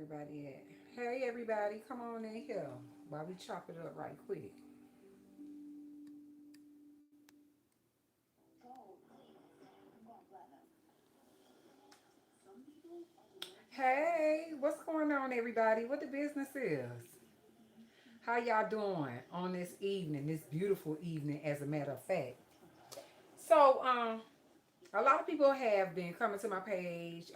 Everybody at? Hey, everybody, come on in here while we chop it up right quick. Hey, what's going on, everybody? What the business is? How y'all doing on this evening, this beautiful evening, as a matter of fact? So, a lot of people have been coming to my page.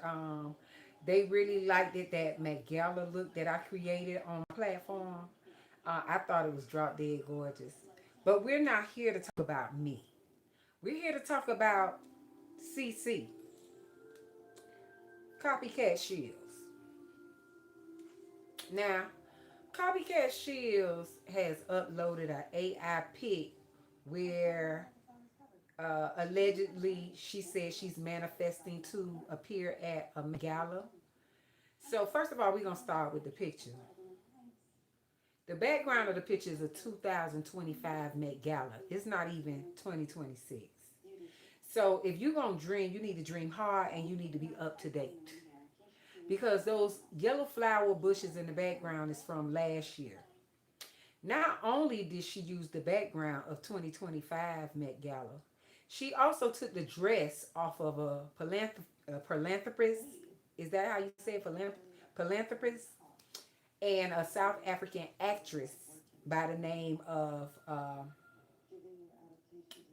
They really liked it, that Met Gala look that I created on my platform. I thought it was drop dead gorgeous. But we're not here to talk about me. We're here to talk about CC, Copycat Shields. Now, Copycat Shields has uploaded an AI pic where allegedly she says she's manifesting to appear at a gala. So, first of all, we're going to start with the picture. The background of the picture is a 2025 Met Gala. It's not even 2026. So if you're going to dream, you need to dream hard and you need to be up to date. Because those yellow flower bushes in the background is from last year. Not only did she use the background of 2025 Met Gala, she also took the dress off of a philanthropist. Is that how you say it? Philanthropist? And a South African actress by the name of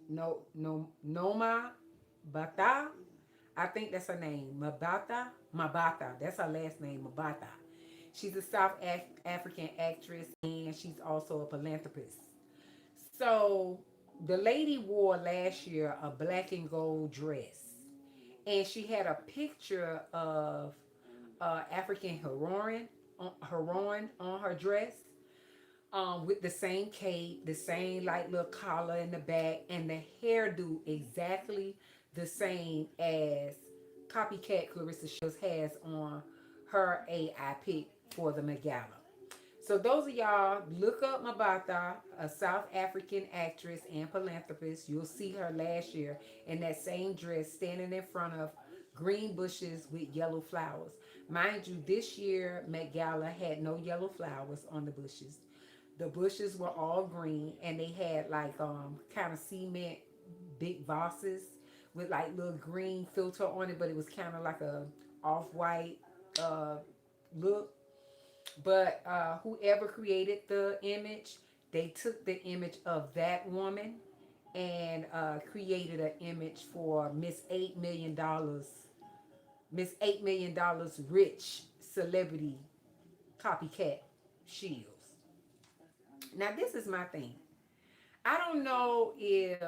Noma Bata. I think that's her name. Mabata. That's her last name, Mabata. She's a South African actress and she's also a philanthropist. So the lady wore last year a black and gold dress. And she had a picture of African heron on her dress, with the same cape, the same like little collar in the back, and the hairdo exactly the same as Copycat Clarissa Shields has on her AI pic for the Megala. So those of y'all look up Mabata, a South African actress and philanthropist. You'll see her last year in that same dress, standing in front of green bushes with yellow flowers. Mind you, this year Met Gala had no yellow flowers on the bushes. The bushes were all green, and they had like kind of cement big vases with like little green filter on it, but it was kind of like a off white uh, look. But whoever created the image, they took the image of that woman and created an image for Miss $8 million rich celebrity Copycat Shields. Now this is my thing. I don't know if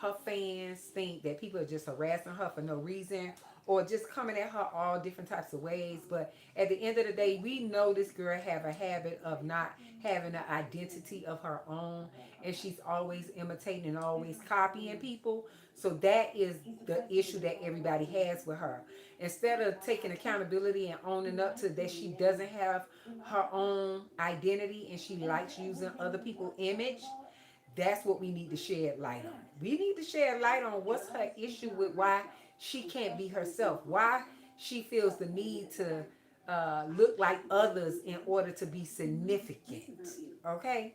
her fans think that people are just harassing her for no reason or just coming at her all different types of ways. But at the end of the day, we know this girl have a habit of not having an identity of her own, and she's always imitating and always copying people. So that is the issue that everybody has with her. Instead of taking accountability and owning up to that she doesn't have her own identity and she likes using other people's image, that's what we need to shed light on. We need to shed light on what's her issue with why she can't be herself, why she feels the need to look like others in order to be significant. Okay?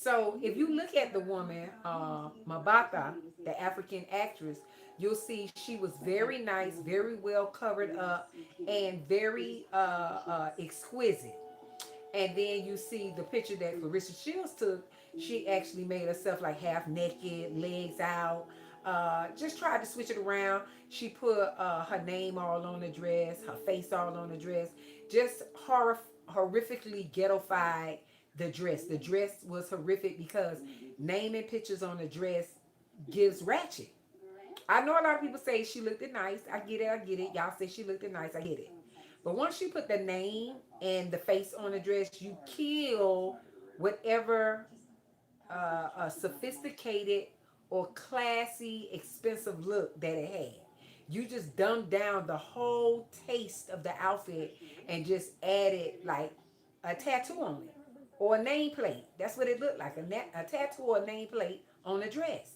So if you look at the woman, Mabata, the African actress, you'll see she was very nice, very well covered up, and very exquisite. And then you see the picture that Clarissa Shields took. She actually made herself like half naked, legs out. Just tried to switch it around. She put her name all on the dress, her face all on the dress. Just horrifically ghettofied the dress. The dress was horrific because naming pictures on the dress gives ratchet. I know a lot of people say she looked nice. I get it. I get it. Y'all say she looked nice. I get it. But once you put the name and the face on the dress, you kill whatever sophisticated or classy, expensive look that it had. You just dumbed down the whole taste of the outfit and just added like a tattoo on it or a nameplate. That's what it looked like, a tattoo or a nameplate on a dress.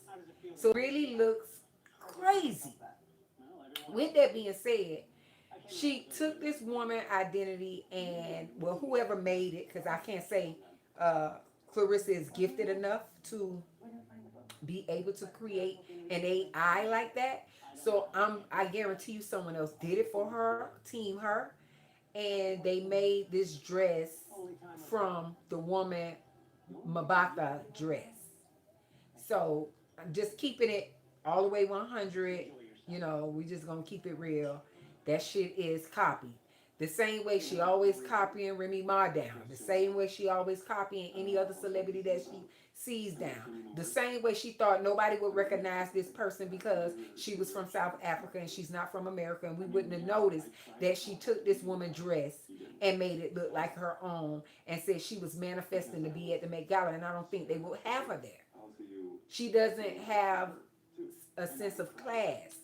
So it really looks crazy. With that being said, She took this woman identity and, well, whoever made it, because I can't say uh, Clarissa is gifted enough to be able to create an AI like that. So I guarantee you someone else did it for her, team her, and they made this dress from the woman Mabata dress. So I'm just keeping it all the way 100. You know, we just gonna keep it real. That shit is copied. The same way she always copying Remy Ma down. The same way she always copying any other celebrity that she sees down. The same way she thought nobody would recognize this person because she was from South Africa and she's not from America, and we wouldn't have noticed that she took this woman's dress and made it look like her own and said she was manifesting to be at the Met Gala, and I don't think they would have her there. She doesn't have a sense of class.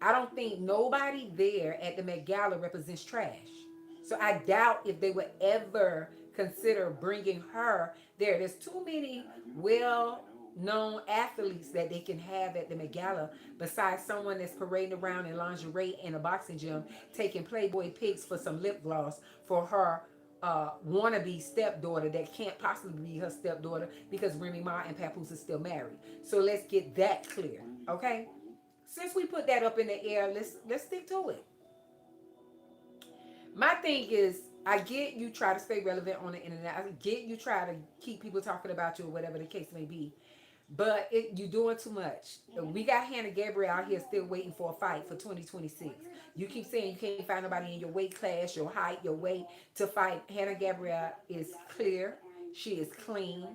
I don't think nobody there at the Met Gala represents trash. So I doubt if they would ever consider bringing her there. There's too many well-known athletes that they can have at the Met Gala besides someone that's parading around in lingerie in a boxing gym taking Playboy pics for some lip gloss for her wannabe stepdaughter that can't possibly be her stepdaughter because Remy Ma and Papoose are still married. So let's get that clear, okay? Since we put that up in the air, let's stick to it. My thing is, I get you try to stay relevant on the internet. I get you try to keep people talking about you or whatever the case may be. But you're doing too much. We got Hannah Gabriel out here still waiting for a fight for 2026. You keep saying you can't find nobody in your weight class, your height, your weight to fight. Hannah Gabriel is clear. She is clean.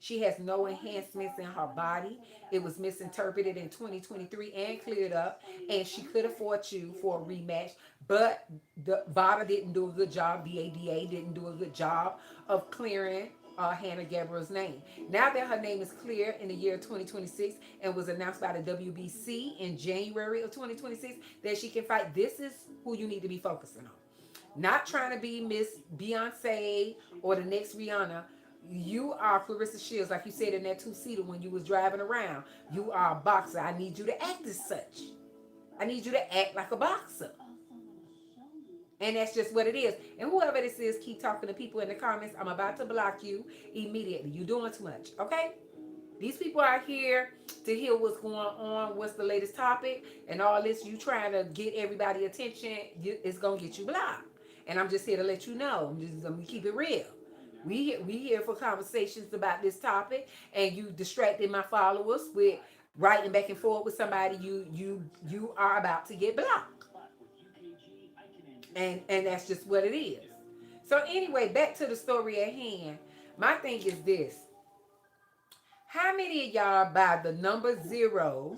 She has no enhancements in her body. It was misinterpreted in 2023 and cleared up. And she could have fought you for a rematch. But the VADA didn't do a good job. VADA didn't do a good job of clearing Hannah Gabriel's name. Now that her name is clear in the year 2026 and was announced by the WBC in January of 2026 that she can fight, this is who you need to be focusing on. Not trying to be Miss Beyonce or the next Rihanna. You are Clarissa Shields, like you said in that two-seater when you was driving around. You are a boxer. I need you to act as such. I need you to act like a boxer. And that's just what it is. And whoever this is, keep talking to people in the comments. I'm about to block you immediately. You're doing too much, okay? These people are here to hear what's going on, what's the latest topic, and all this. You trying to get everybody attention, it's going to get you blocked. And I'm just here to let you know. I'm going to keep it real. We here for conversations about this topic, and you distracting my followers with writing back and forth with somebody. You are about to get blocked. And that's just what it is. So anyway, back to the story at hand. My thing is this: how many of y'all by the number zero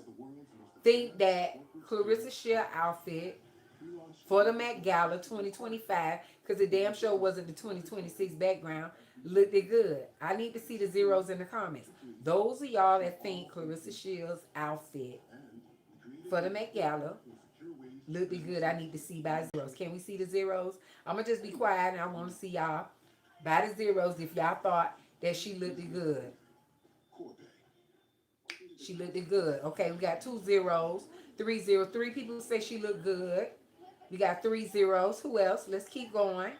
think that Clarissa Shield outfit for the Met Gala 2025, because the damn show wasn't the 2026 background, looked it good? I need to see the zeros in the comments. Those of y'all that think Clarissa Shields outfit for the Met Gala looked it good, I need to see by zeros. Can we see the zeros? I'm going to just be quiet and I want to see y'all by the zeros if y'all thought that she looked it good. She looked it good. Okay, we got 2 zeros. 3 0. 3 people say she looked good. We got 3 zeros. Who else? Let's keep going.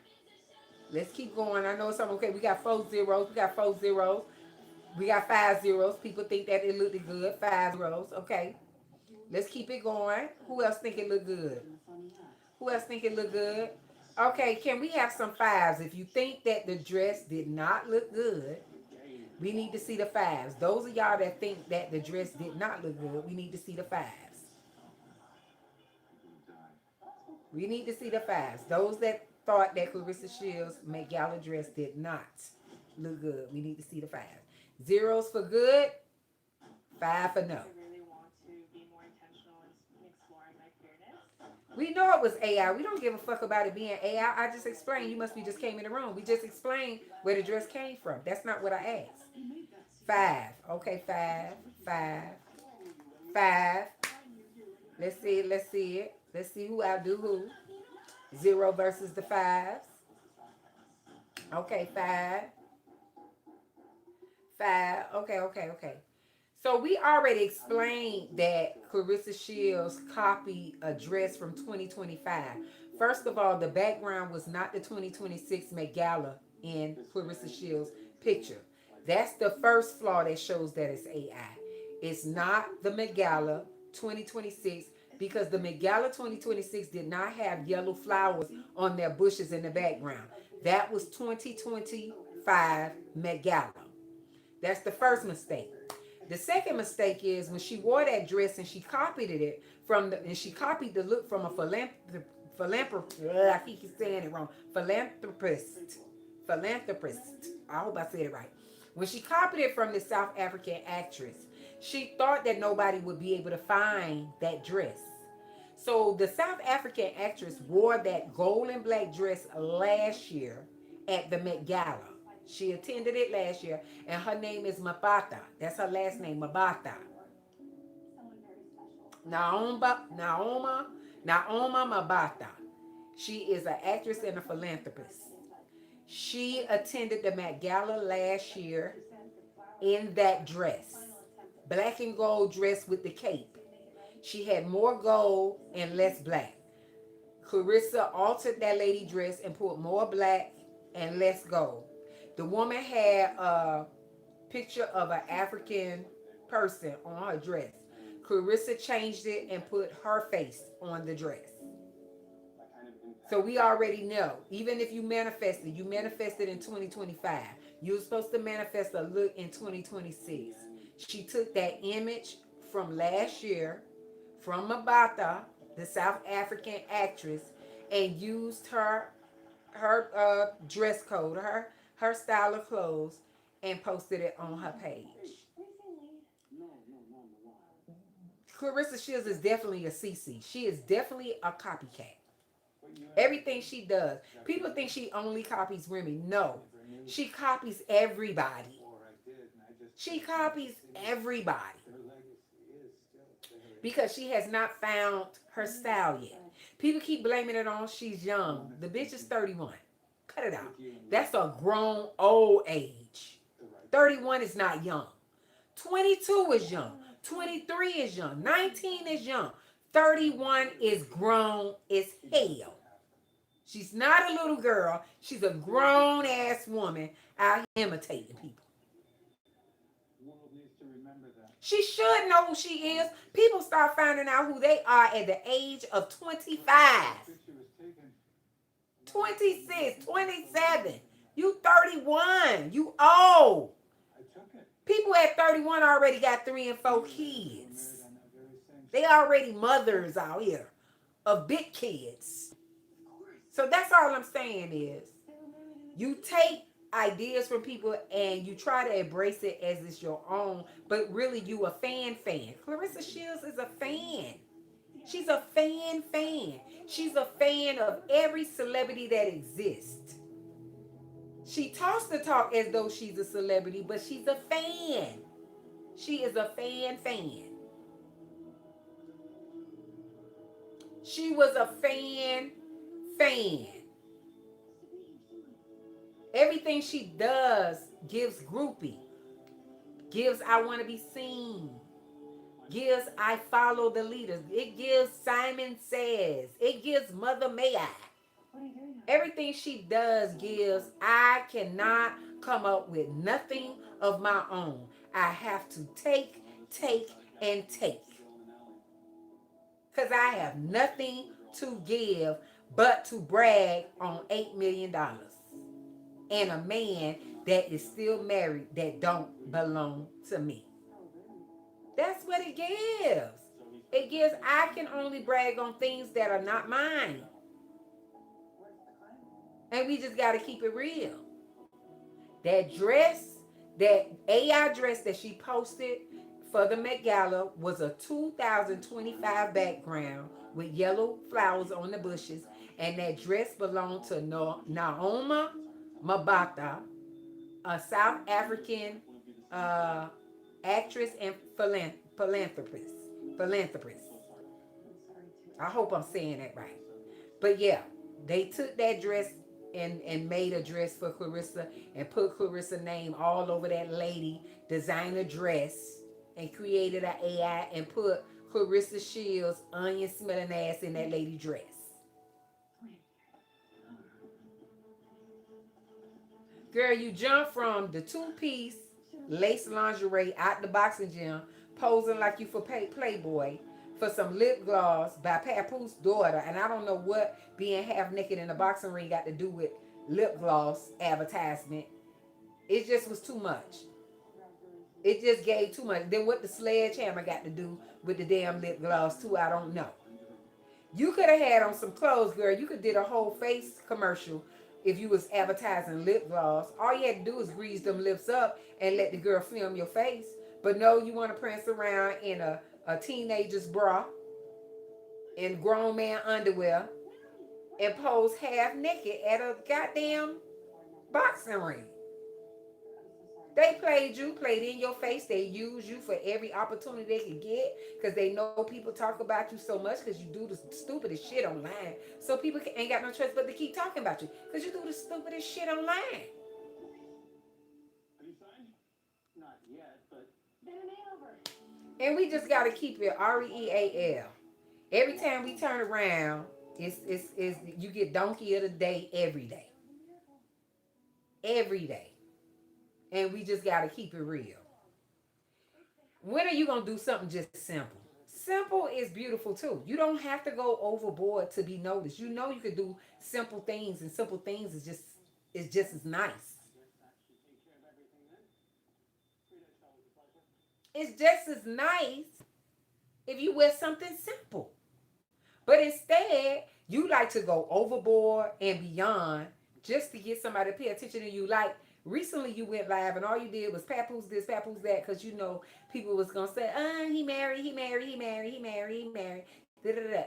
Let's keep going. I know it's something. Okay, we got 4 zeros. We got 4 zeros. We got 5 zeros. People think that it looked good. 5 zeros. Okay. Let's keep it going. Who else think it looked good? Who else think it looked good? Okay, can we have some fives? If you think that the dress did not look good, we need to see the fives. Those of y'all that think that the dress did not look good, we need to see the fives. We need to see the fives. Those that thought that Clarissa Shields' Met Gala dress did not look good, we need to see the fives. Zeros for good, 5 for no. We know it was AI. We don't give a fuck about it being AI. I just explained. You must be just came in the room. We just explained where the dress came from. That's not what I asked. 5. Okay, 5. 5. 5. Let's see it. Let's see it. Let's see who outdo who. 0 versus the 5s. Okay, 5. 5. Okay. So we already explained that Clarissa Shields copied a dress from 2025 First of all, the background was not the 2026 Met Gala in Clarissa Shields' picture. That's the first flaw that shows that it's AI. It's not the Met Gala 2026 because the Met Gala 2026 did not have yellow flowers on their bushes in the background. That was 2025 Met Gala. That's the first mistake. The second mistake is when she wore that dress and she copied it from the and she copied the look from a philanthropist. I keep saying it wrong. Philanthropist. I hope I said it right. When she copied it from the South African actress, she thought that nobody would be able to find that dress. So the South African actress wore that gold and black dress last year at the Met Gala. She attended it last year, and her name is Mabata. That's her last name, Mabata. Naoma Mabata. She is an actress and a philanthropist. She attended the Met Gala last year in that dress, black and gold dress with the cape. She had more gold and less black. Clarissa altered that lady dress and put more black and less gold. The woman had a picture of an African person on her dress. Clarissa changed it and put her face on the dress. So we already know, even if you manifested in 2025. You were supposed to manifest a look in 2026. She took that image from last year, from Mabata, the South African actress, and used her dress code, her style of clothes, and posted it on her page. Clarissa Shields is definitely a CC. She is definitely a copycat. Everything she does. People think she only copies Remy. No. She copies everybody. She copies everybody. Because she has not found her style yet. People keep blaming it on she's young. The bitch is 31. Cut it out. That's a grown old age. 31 is not young. 22 is young. 23 is young. 19 is young. 31 is grown as hell. She's not a little girl. She's a grown ass woman out here imitating people. She should know who she is. People start finding out who they are at the age of 25. 26, 27. You 31. You old. People at 31 already got 3 and 4 kids. They already mothers out here of big kids. So that's all I'm saying is you take ideas from people and you try to embrace it as it's your own, but really you a fan. Clarissa Shields is a fan. She's a fan. She's a fan of every celebrity that exists. She talks the talk as though she's a celebrity, but she's a fan. She is a fan. She was a fan. Everything she does gives groupie, gives I want to be seen, gives I follow the leaders. It gives Simon Says. It gives Mother May I. Everything she does gives I cannot come up with nothing of my own. I have to take, and take. Because I have nothing to give but to brag on $8 million. And a man that is still married that don't belong to me. That's what it gives. It gives I can only brag on things that are not mine. And we just got to keep it real. That dress, that AI dress that she posted for the Met Gala was a 2025 background with yellow flowers on the bushes. And that dress belonged to Naoma Mabata, a South African actress and philanthropist. I hope I'm saying that right. But yeah, they took that dress and made a dress for Clarissa and put Clarissa's name all over that lady designer dress and created an AI and put Clarissa Shields onion smelling ass in that lady dress. Girl, you jump from the two-piece lace lingerie out the boxing gym, posing like you for Playboy, for some lip gloss by Papoose daughter. And I don't know what being half naked in a boxing ring got to do with lip gloss advertisement. It just was too much. It just gave too much. Then what the sledgehammer got to do with the damn lip gloss too, I don't know. You could have had on some clothes, girl. You could did a whole face commercial if you was advertising lip gloss. All you had to do is grease them lips up and let the girl film your face. But no, you want to prance around in a teenager's bra and grown man underwear and pose half naked at a goddamn boxing ring. They played you, played in your face. They used you for every opportunity they could get because they know people talk about you so much because you do the stupidest shit online. So people ain't got no choice but to keep talking about you because you do the stupidest shit online. And we just got to keep it REAL. Every time we turn around, it's you get donkey of the day every day. Every day. And we just got to keep it real. When are you going to do something just simple? Simple is beautiful too. You don't have to go overboard to be noticed. You know you could do simple things, and simple things is just as nice. It's just as nice if you wear something simple. But instead, you like to go overboard and beyond just to get somebody to pay attention to you. Like recently, you went live and all you did was papoose this, papoose that, because you know people was gonna say, he married, he married, he married, he married, he married, da da da.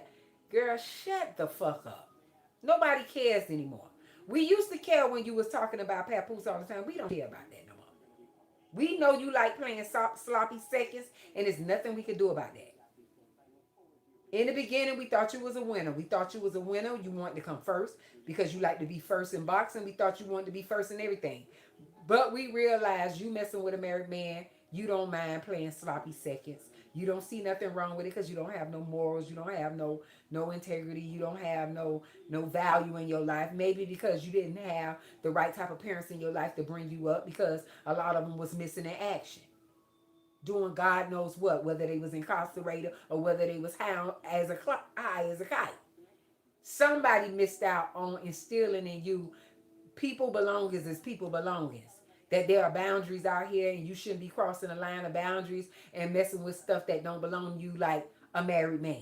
Girl, shut the fuck up. Nobody cares anymore. We used to care when you was talking about papoose all the time. We don't care about that no more. We know you like playing sloppy seconds, and there's nothing we can do about that. In the beginning, we thought you was a winner. We thought you was a winner. You wanted to come first because you like to be first in boxing. We thought you wanted to be first in everything. But we realized you messing with a married man, you don't mind playing sloppy seconds. You don't see nothing wrong with it because you don't have no morals. You don't have no integrity. You don't have no value in your life. Maybe because you didn't have the right type of parents in your life to bring you up because a lot of them was missing in action doing God knows what, whether they was incarcerated or whether they was high as a kite. Somebody missed out on instilling in you people belongings as people belongings. That there are boundaries out here and you shouldn't be crossing the line of boundaries and messing with stuff that don't belong to you like a married man.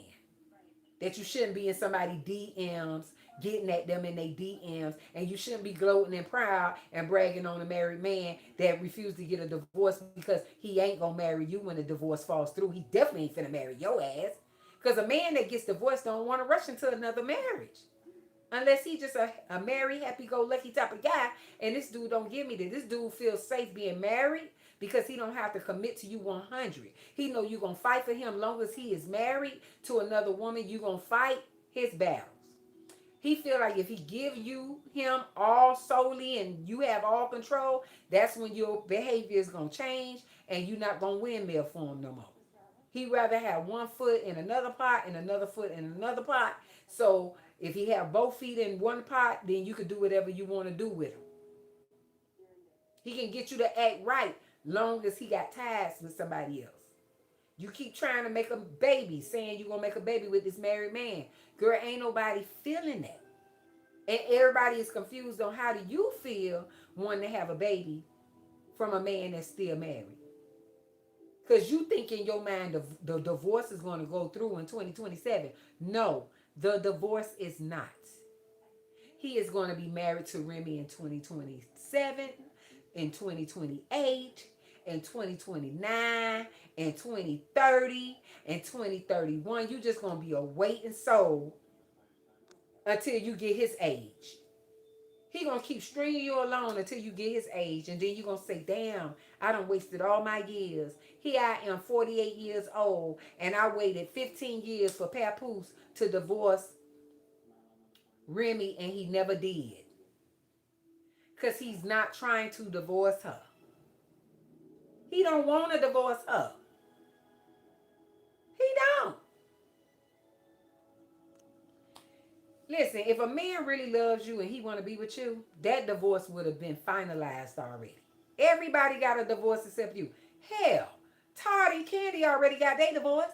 That you shouldn't be in somebody's DMs, getting at them in their DMs, and you shouldn't be gloating and proud and bragging on a married man that refused to get a divorce because he ain't gonna marry you when the divorce falls through. He definitely ain't finna marry your ass. Because a man that gets divorced don't want to rush into another marriage. Unless he just a married, happy-go-lucky type of guy, and this dude don't give me that. This dude feels safe being married because he don't have to commit to you 100. He know you gonna fight for him long as he is married to another woman. You gonna fight his battles. He feel like if he give you him all solely and you have all control, that's when your behavior is gonna change and you're not gonna windmill for him no more. He rather have one foot in another pot and another foot in another pot. So if he have both feet in one pot, then you can do whatever you want to do with him. He can get you to act right long as he got ties with somebody else. You keep trying to make a baby, saying you're going to make a baby with this married man. Girl, ain't nobody feeling that. And everybody is confused on how do you feel wanting to have a baby from a man that's still married. Because you think in your mind the divorce is going to go through in 2027. No, the divorce is not. He is going to be married to Remy in 2027, in 2028, in 2029, in 2030, in 2031. You just going to be a waiting soul until you get his age. He gonna keep stringing you along until you get his age, and then you gonna say, "Damn, I done wasted all my years. Here I am, 48 years old, and I waited 15 years for Papoose to divorce Remy, and he never did, cause he's not trying to divorce her. He don't want to divorce her. He don't. Listen, if a man really loves you and he want to be with you, that divorce would have been finalized already. Everybody got a divorce except you. Hell, Todd and Candy already got their divorce.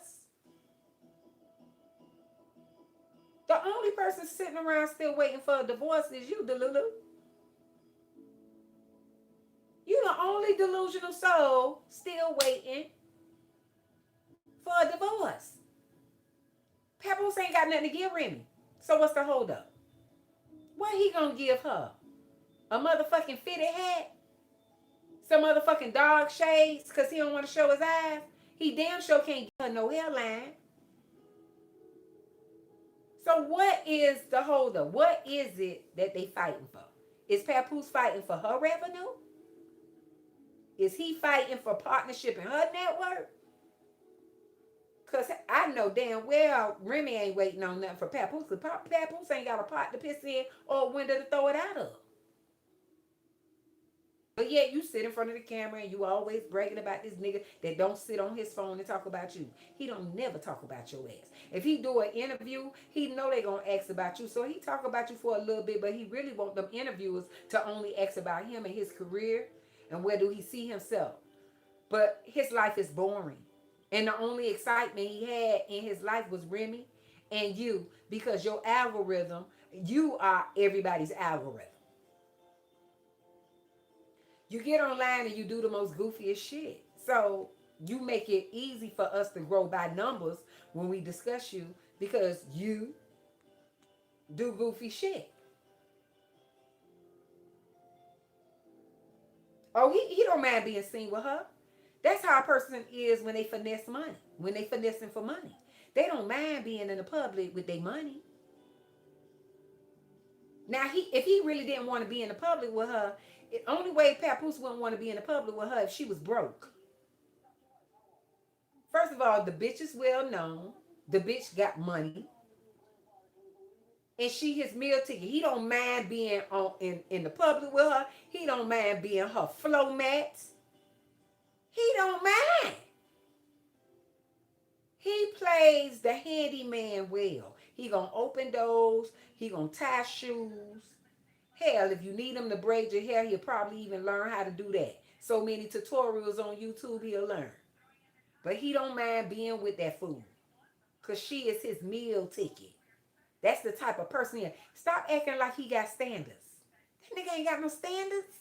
The only person sitting around still waiting for a divorce is you, Delulu. You the only delusional soul still waiting for a divorce. Pebbles ain't got nothing to give Remy. So what's the hold up? What he gonna give her? A motherfucking fitted hat? Some motherfucking dog shades because he don't want to show his eyes? He damn sure can't give her no hairline. So what is the hold up? What is it that they fighting for? Is Papoose fighting for her revenue? Is he fighting for partnership in her network? Because I know damn well Remy ain't waiting on nothing for Papoose. Because Papoose ain't got a pot to piss in or a window to throw it out of. But yet you sit in front of the camera and you always bragging about this nigga that don't sit on his phone and talk about you. He don't never talk about your ass. If he do an interview, he know they gonna ask about you. So he talk about you for a little bit, but he really want them interviewers to only ask about him and his career and where do he see himself. But his life is boring. And the only excitement he had in his life was Remy and you, because your algorithm, you are everybody's algorithm. You get online and you do the most goofiest shit. So you make it easy for us to grow by numbers when we discuss you because you do goofy shit. Oh, he don't mind being seen with her. That's how a person is when they finesse money. When they finessing for money. They don't mind being in the public with their money. Now, if he really didn't want to be in the public with her, the only way Papoose wouldn't want to be in the public with her if she was broke. First of all, the bitch is well known. The bitch got money. And she his meal ticket. He don't mind being in the public with her. He don't mind being her flow mats. He don't mind. He plays the handyman well. He gonna open doors. He gonna tie shoes. Hell, if you need him to braid your hair, he'll probably even learn how to do that. So many tutorials on YouTube he'll learn. But he don't mind being with that fool. Because she is his meal ticket. That's the type of person he is. Stop acting like he got standards. That nigga ain't got no standards.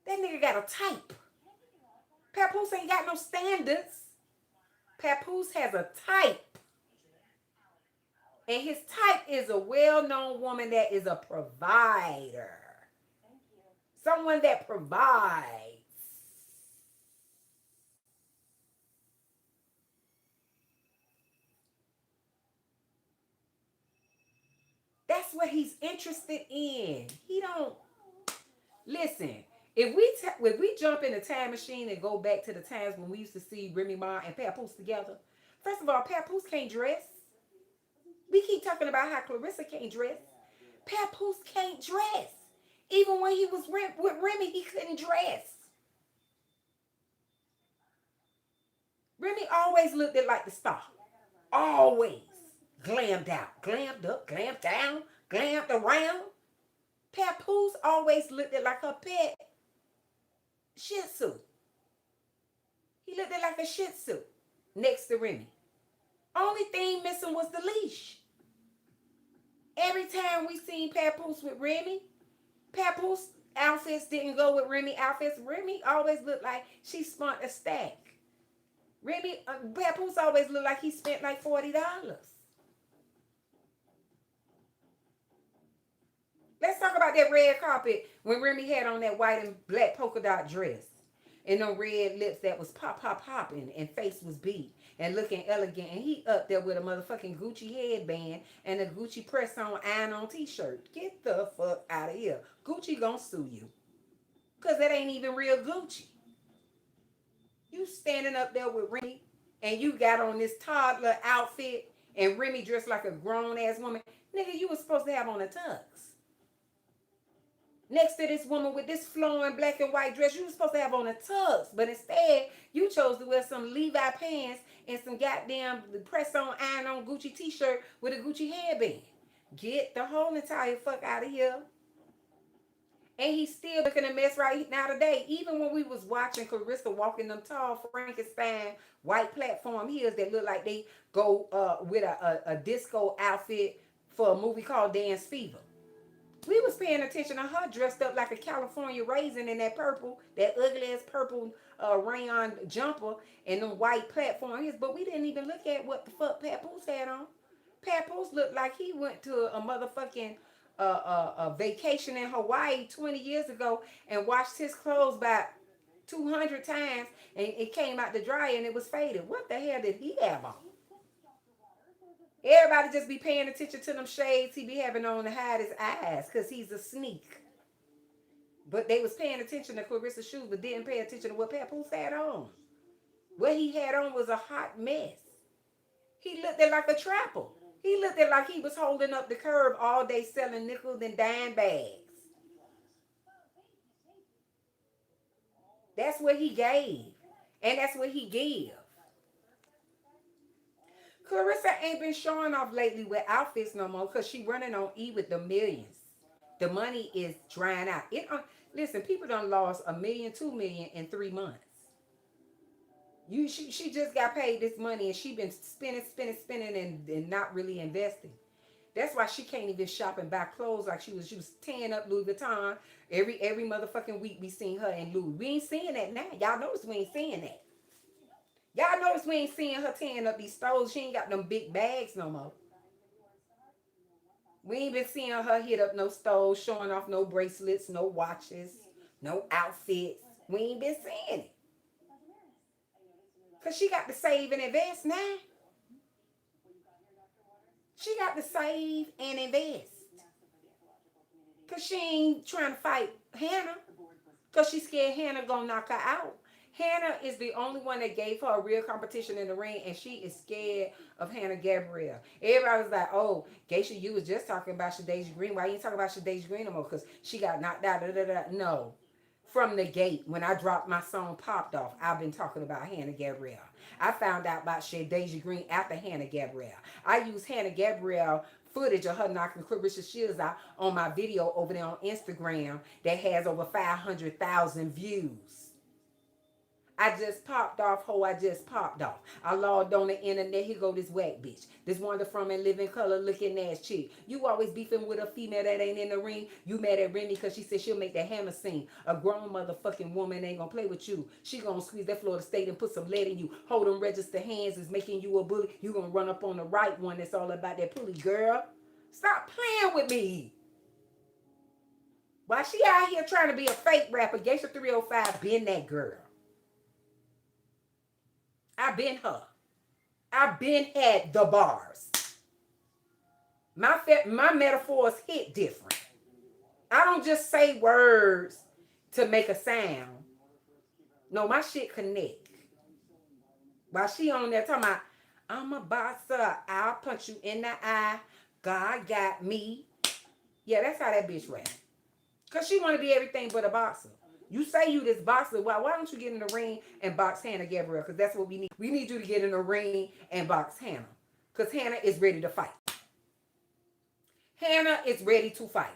That nigga got a type. Papoose ain't got no standards. Papoose has a type. And his type is a well-known woman that is a provider. Someone that provides. That's what he's interested in. He don't listen. If we jump in a time machine and go back to the times when we used to see Remy Ma and Papoose together, first of all, Papoose can't dress. We keep talking about how Clarissa can't dress. Papoose can't dress. Even when he was with Remy, he couldn't dress. Remy always looked like the star. Always. Glammed out. Glammed up. Glammed down. Glammed around. Papoose always looked like her pet Shih Tzu. He looked like a Shih Tzu next to Remy. Only thing missing was the leash. Every time we seen Papoose with Remy, Papoose outfits didn't go with Remy outfits. Remy always looked like she spent a stack. Papoose always looked like he spent like $40. Let's talk about that red carpet when Remy had on that white and black polka dot dress. And them red lips that was popping and face was beat and looking elegant. And he up there with a motherfucking Gucci headband and a Gucci press-on iron-on t-shirt. Get the fuck out of here. Gucci gonna sue you. Because that ain't even real Gucci. You standing up there with Remy and you got on this toddler outfit and Remy dressed like a grown-ass woman. Nigga, you was supposed to have on a tux. next to this woman with this flowing black and white dress. You were supposed to have on a tux, but instead you chose to wear some Levi pants and some goddamn press on iron on Gucci t-shirt with a Gucci headband. Get the whole entire fuck out of here. And he's still looking a mess right now today. Even when we was watching Clarissa walking them tall Frankenstein white platform heels that look like they go with a disco outfit for a movie called Dance Fever. We was paying attention to her dressed up like a California raisin in that purple, that ugly ass purple rayon jumper and them white platform heels. But we didn't even look at what the fuck Papoose had on. Papoose looked like he went to a motherfucking a vacation in Hawaii 20 years ago and washed his clothes about 200 times and it came out the dryer and it was faded. What the hell did he have on? Everybody just be paying attention to them shades he be having on to hide his eyes because he's a sneak. But they was paying attention to Clarissa's shoes but didn't pay attention to what Papoose had on. What he had on was a hot mess. He looked like a trapper. He looked like he was holding up the curb all day selling nickels and dime bags. That's what he gave. And that's what he give. Clarissa ain't been showing off lately with outfits no more because she running on E with the millions. The money is drying out. Listen, people done lost $1 million, $2 million in 3 months. She just got paid this money and she been spending and not really investing. That's why she can't even shop and buy clothes like she was tearing up Louis Vuitton. Every motherfucking week we seen her in Louis. We ain't seeing that now. Y'all notice we ain't seeing that. Y'all notice we ain't seeing her tearing up these stores. She ain't got them big bags no more. We ain't been seeing her hit up no stores, showing off no bracelets, no watches, no outfits. We ain't been seeing it. Because she got to save and invest now. She got to save and invest. Because she ain't trying to fight Hannah. Because she scared Hannah gonna knock her out. Hannah is the only one that gave her a real competition in the ring, and she is scared of Hannah Gabrielle. Everybody was like, oh, Geisha, you was just talking about Shadeja Green. Why you ain't talking about Shadeja Green no more? Because she got knocked out. Da, da, da. No. From the gate, when I dropped my song Popped Off, I've been talking about Hannah Gabrielle. I found out about Shadeja Green after Hannah Gabrielle. I used Hannah Gabrielle footage of her knocking Clarissa Shields out on my video over there on Instagram that has over 500,000 views. I just popped off, ho, I just popped off. I logged on the internet, here go this whack bitch. This wonder from and living color looking ass chick. You always beefing with a female that ain't in the ring. You mad at Remy because she said she'll make that hammer sing. A grown motherfucking woman ain't gonna play with you. She gonna squeeze that Florida State and put some lead in you. Hold them register hands is making you a bully. You gonna run up on the right one that's all about that pulley, girl. Stop playing with me. While she out here trying to be a fake rapper, Geisha305 been that girl. I've been her. I've been had the bars. My metaphors hit different. I don't just say words to make a sound. No, my shit connect. While she on there talking about, I'm a boxer, I'll punch you in the eye. God got me. Yeah, that's how that bitch ran. Because she want to be everything but a boxer. You say you this boxer. Why don't you get in the ring and box Hannah Gabrielle? Because that's what we need. We need you to get in the ring and box Hannah. Because Hannah is ready to fight. Hannah is ready to fight.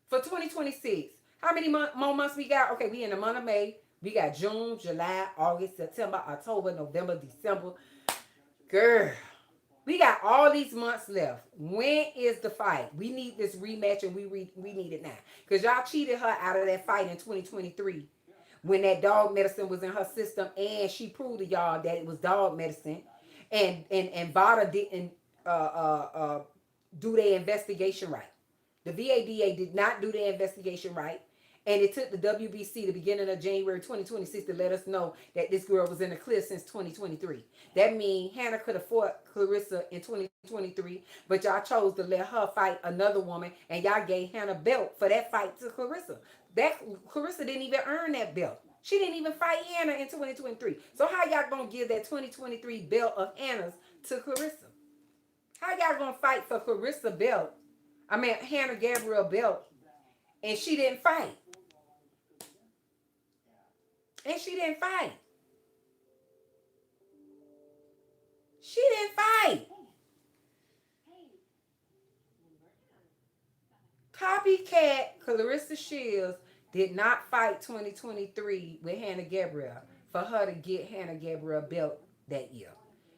For 2026, how many more months we got? Okay, we in the month of May. We got June, July, August, September, October, November, December. Girl, we got all these months left. When is the fight? We need this rematch and we need it now. Because y'all cheated her out of that fight in 2023 when that dog medicine was in her system and she proved to y'all that it was dog medicine. And Vada didn't do their investigation right. The VADA did not do their investigation right. And it took the WBC the beginning of January 2026 to let us know that this girl was in the clear since 2023. That means Hannah could have fought Clarissa in 2023, but y'all chose to let her fight another woman, and y'all gave Hannah belt for that fight to Clarissa. That Clarissa didn't even earn that belt. She didn't even fight Hannah in 2023. So how y'all gonna give that 2023 belt of Hannah's to Clarissa? How y'all gonna fight for Clarissa belt? I mean Hannah Gabrielle belt. And she didn't fight. And she didn't fight. She didn't fight. Copycat Clarissa Shields did not fight 2023 with Hannah Gabriel for her to get Hannah Gabriel belt that year.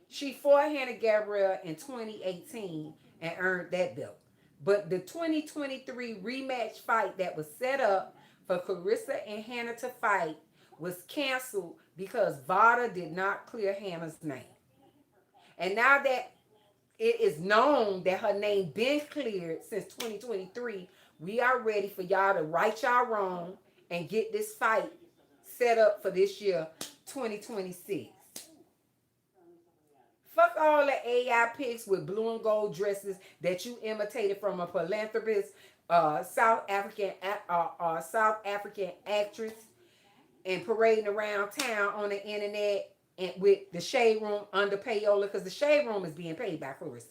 She fought Hannah Gabriel in 2018 and earned that belt. But the 2023 rematch fight that was set up for Clarissa and Hannah to fight was canceled because VADA did not clear Hannah's name. And now that it is known that her name been cleared since 2023, we are ready for y'all to right y'all wrong and get this fight set up for this year, 2026. Fuck all the AI pics with blue and gold dresses that you imitated from a philanthropist, South African actress, and parading around town on the internet and with the shade room under payola because the shade room is being paid by Clarissa.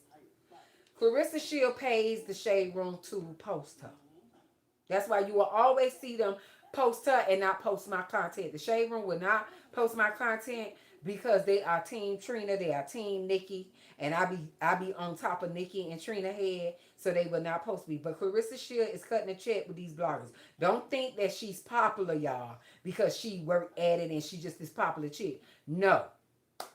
Clarissa Shield pays the shade room to post her. That's why you will always see them post her and not post my content. The shade room will not post my content because they are Team Trina, they are Team Nikki, and I be on top of Nikki and Trina head, so they will not post me. But Clarissa Shield is cutting a check with these bloggers. Don't think that she's popular, y'all, because she worked at it and she just this popular chick. No.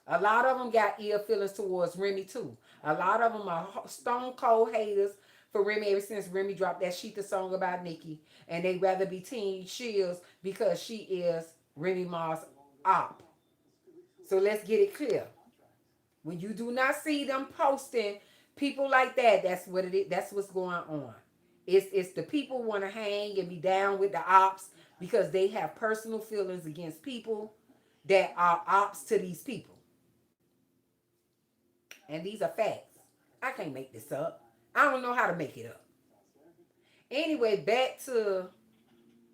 A lot of them got ill feelings towards Remy too. A lot of them are stone cold haters for Remy ever since Remy dropped that Sheetha song about Nikki. And they rather be Team Shields because she is Remy Ma's op. So let's get it clear. When you do not see them posting people like that, that's what it is. That's what's going on. It's the people want to hang and be down with the ops because they have personal feelings against people that are ops to these people. And these are facts. I can't make this up. I don't know how to make it up. Anyway, back to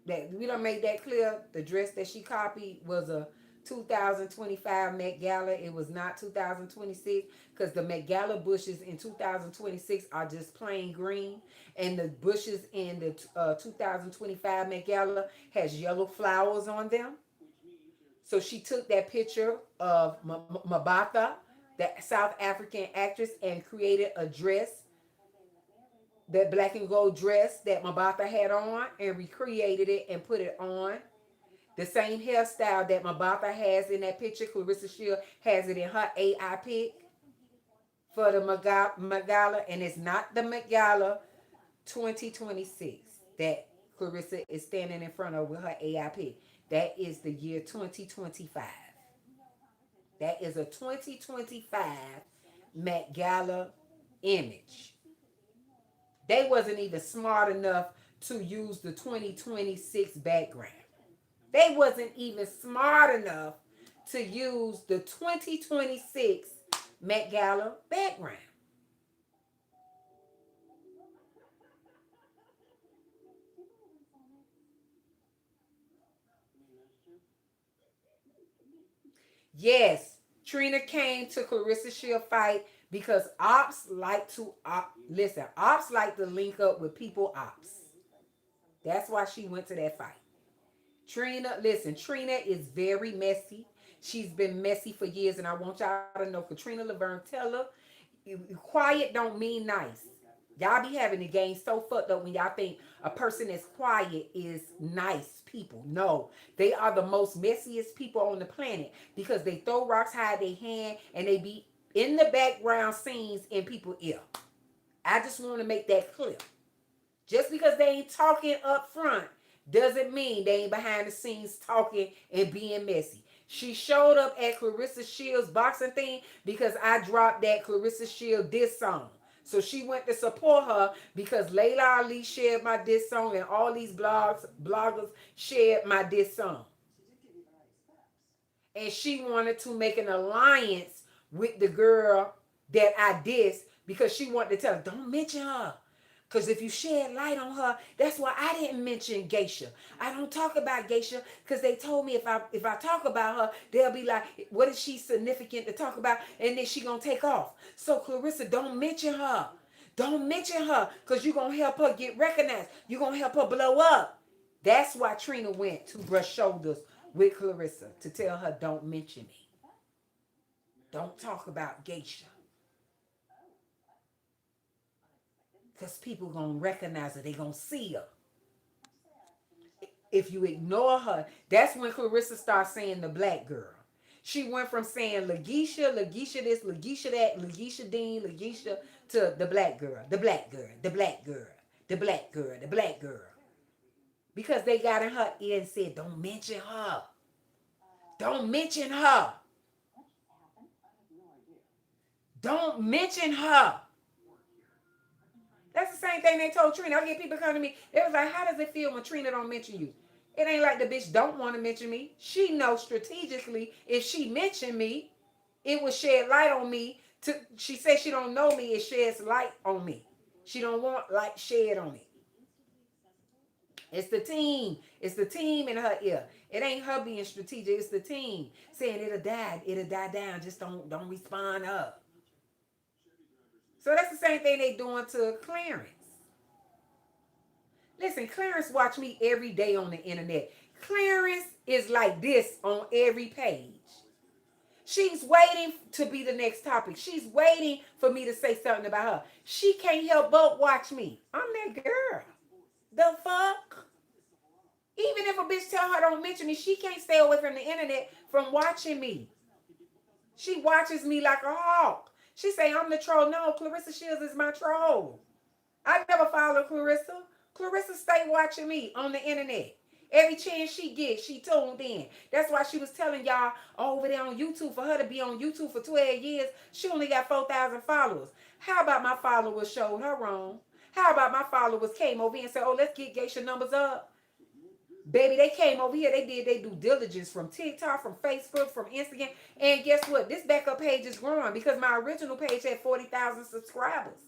that. We don't make that clear. The dress that she copied was a 2025 Met Gala. It was not 2026 because the Met Gala bushes in 2026 are just plain green, and the bushes in the 2025 Met Gala has yellow flowers on them. So she took that picture of Mabata, the South African actress, and created a dress, that black and gold dress that Mabata had on, and recreated it and put it on. The same hairstyle that Mabata has in that picture, Clarissa Shield has it in her AI pic for the Magala, and it's not the Magala 2026 that Clarissa is standing in front of with her AI pic. That is the year 2025. That is a 2025 Met Gala image. They wasn't even smart enough to use the 2026 background. They wasn't even smart enough to use the 2026 Met Gala background. Yes, Trina came to Clarissa Shield fight because ops like to listen. Ops like to link up with people ops. That's why she went to that fight. Trina, listen, Trina is very messy. She's been messy for years, and I want y'all to know, Katrina Laverne, tell her, quiet don't mean nice. Y'all be having the game so fucked up when y'all think a person that's quiet is nice people. No, they are the most messiest people on the planet because they throw rocks, hide their hand, and they be in the background scenes in people's ear. I just want to make that clear. Just because they ain't talking up front doesn't mean they ain't behind the scenes talking and being messy. She showed up at Clarissa Shields' boxing thing because I dropped that Clarissa Shield diss song. So she went to support her because Layla Ali shared my diss song and all these bloggers shared my diss song. And she wanted to make an alliance with the girl that I dissed because she wanted to tell her, don't mention her. Because if you shed light on her, that's why I didn't mention Geisha. I don't talk about Geisha because they told me if I talk about her, they'll be like, what is she significant to talk about? And then she gonna take off. So Clarissa, don't mention her. Don't mention her because you're going to help her get recognized. You're going to help her blow up. That's why Trina went to brush shoulders with Clarissa to tell her, don't mention me. Don't talk about Geisha. Because people going to recognize her. They going to see her. If you ignore her, that's when Clarissa starts saying the black girl. She went from saying Lageisha, Lageisha this, Lageisha that, Lageisha Dean, Lageisha to the black girl, the black girl, the black girl, the black girl, the black girl. Because they got in her ear and said, don't mention her. Don't mention her. Don't mention her. That's the same thing they told Trina. I get people come to me. They was like, how does it feel when Trina don't mention you? It ain't like the bitch don't want to mention me. She knows strategically if she mentioned me, it would shed light on me. She says she don't know me. It sheds light on me. She don't want light shed on me. It's the team. It's the team in her ear. It ain't her being strategic. It's the team saying it'll die. It'll die down. Just don't respond up. So that's the same thing they doing to Clarence. Listen, Clarence watch me every day on the internet. Clarence is like this on every page. She's waiting to be the next topic. She's waiting for me to say something about her. She can't help but watch me. I'm that girl. The fuck? Even if a bitch tell her don't mention me, she can't stay away from the internet from watching me. She watches me like a hawk. She say I'm the troll. No, Clarissa Shields is my troll. I never follow Clarissa. Clarissa stay watching me on the internet. Every chance she gets, she tuned in. That's why she was telling y'all over there on YouTube, for her to be on YouTube for 12 years, she only got 4,000 followers. How about my followers showed her wrong? How about my followers came over here and said, oh, let's get Geisha numbers up? Baby, they came over here. They did their due diligence from TikTok, from Facebook, from Instagram. And guess what? This backup page is growing because my original page had 40,000 subscribers.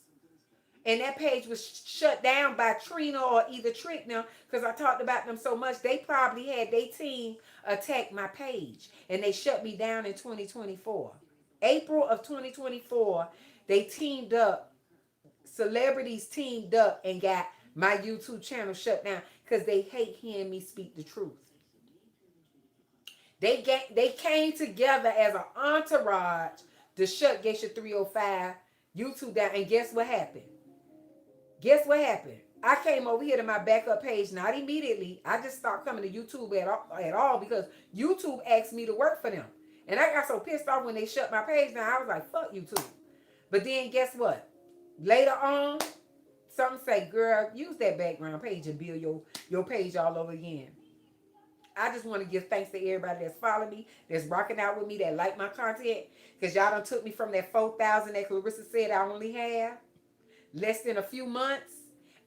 And that page was shut down by Trina or either Trickner because I talked about them so much. They probably had their team attack my page. And they shut me down in 2024. April of 2024, they teamed up. Celebrities teamed up and got my YouTube channel shut down because they hate hearing me speak the truth. They came together as an entourage to shut Geisha305 YouTube down. And guess what happened? Guess what happened? I came over here to my backup page, not immediately. I just stopped coming to YouTube at all because YouTube asked me to work for them. And I got so pissed off when they shut my page down. I was like, fuck YouTube. But then guess what? Later on, something say, girl, use that background page and build your page all over again. I just want to give thanks to everybody that's following me, that's rocking out with me, that like my content. Because y'all done took me from that 4,000 that Clarissa said I only have. Less than a few months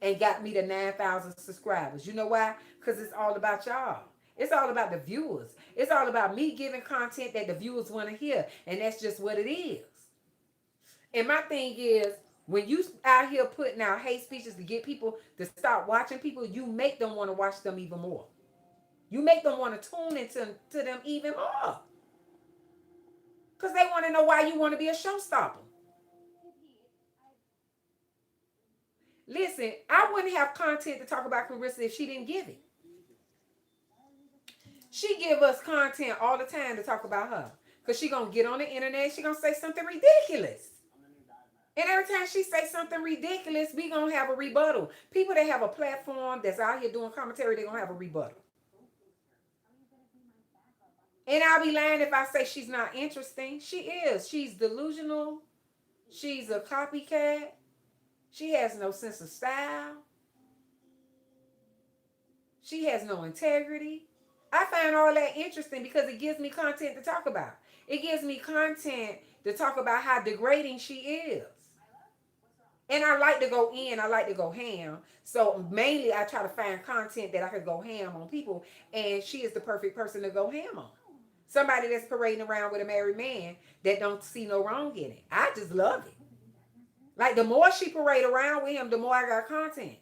and got me to 9,000 subscribers. You know why? Because it's all about y'all. It's all about the viewers. It's all about me giving content that the viewers want to hear. And that's just what it is. And my thing is, when you out here putting out hate speeches to get people to stop watching people, you make them want to watch them even more. You make them want to tune into them even more. Because they want to know why you want to be a showstopper. Listen, I wouldn't have content to talk about Clarissa if she didn't give it. She give us content all the time to talk about her. Because she going to get on the internet, she going to say something ridiculous. And every time she say something ridiculous, we going to have a rebuttal. People that have a platform that's out here doing commentary, they going to have a rebuttal. And I'll be lying if I say she's not interesting. She is. She's delusional. She's a copycat. She has no sense of style. She has no integrity. I find all that interesting because it gives me content to talk about. It gives me content to talk about how degrading she is. And I like to go in. I like to go ham. So mainly I try to find content that I could go ham on people. And she is the perfect person to go ham on. Somebody that's parading around with a married man that don't see no wrong in it. I just love it. Like, the more she parade around with him, the more I got content.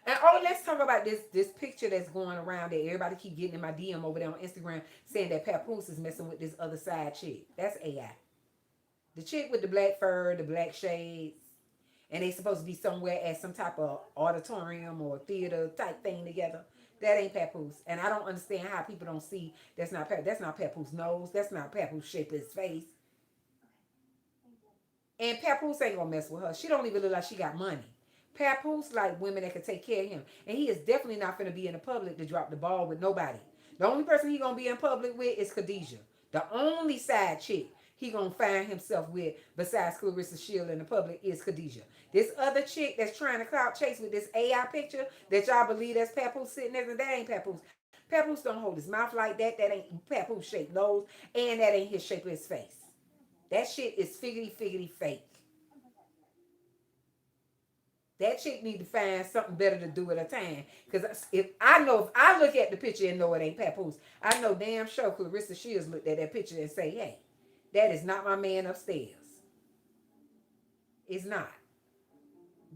And let's talk about this picture that's going around that everybody keep getting in my DM over there on Instagram saying that Papoose is messing with this other side chick. That's AI. The chick with the black fur, the black shades. and they supposed to be somewhere at some type of auditorium or theater type thing together. That ain't Papoose. And I don't understand how people don't see that's not Papoose nose. That's not Papoose shape of his face. And Papoose ain't gonna mess with her. She don't even look like she got money. Papoose like women that can take care of him. And he is definitely not gonna be in the public to drop the ball with nobody. The only person he gonna be in public with is Khadijah. The only side chick he gonna find himself with besides Clarissa Shield in the public is Khadijah. This other chick that's trying to clout chase with this AI picture that y'all believe that's Papoose sitting there, that ain't Papoose. Papoose don't hold his mouth like that. That ain't Papoose shaped nose, and that ain't his shape of his face. That shit is figgity fake. That chick need to find something better to do at a time. Because if I look at the picture and know it ain't Papoose, I know damn sure Clarissa Shields looked at that picture and say, hey, that is not my man upstairs. It's not.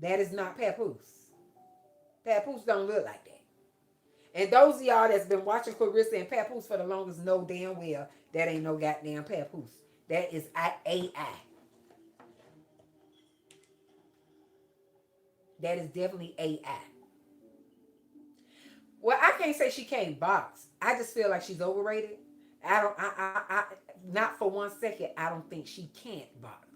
That is not Papoose. Papoose don't look like that. And those of y'all that's been watching Clarissa and Papoose for the longest know damn well that ain't no goddamn Papoose. That is AI. That is definitely AI. Well, I can't say she can't box. I just feel like she's overrated. Not for 1 second, I don't think she can't box.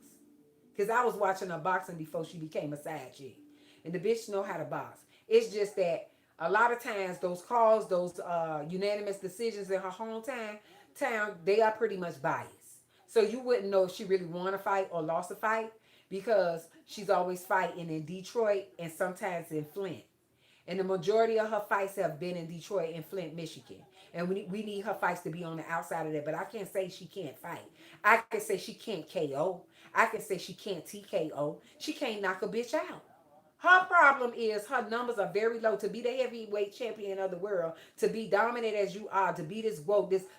Because I was watching her boxing before she became a side chick. And the bitch know how to box. It's just that a lot of times those calls, those unanimous decisions in her town, they are pretty much biased. So you wouldn't know if she really won a fight or lost a fight because she's always fighting in Detroit and sometimes in Flint. And the majority of her fights have been in Detroit and Flint, Michigan. And we need her fights to be on the outside of that. But I can't say she can't fight. I can say she can't KO. I can say she can't TKO. She can't knock a bitch out. Her problem is her numbers are very low. To be the heavyweight champion of the world, to be dominant as you are, to be this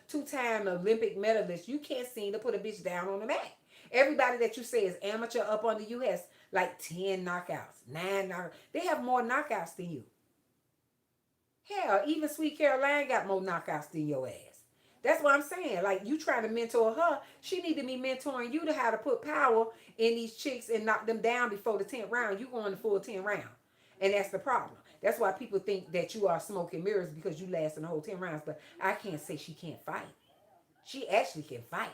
two-time Olympic medalist, you can't seem to put a bitch down on the mat. Everybody that you say is amateur up under you has like 10 knockouts, 9 knockouts. They have more knockouts than you. Hell, even Sweet Caroline got more knockouts than your ass. That's what I'm saying. Like, you trying to mentor her, she need to be mentoring you to how to put power in these chicks and knock them down before the 10th round. You going the full 10 round. And that's the problem. That's why people think that you are smoke and mirrors because you last in the whole 10 rounds. But I can't say she can't fight. She actually can fight.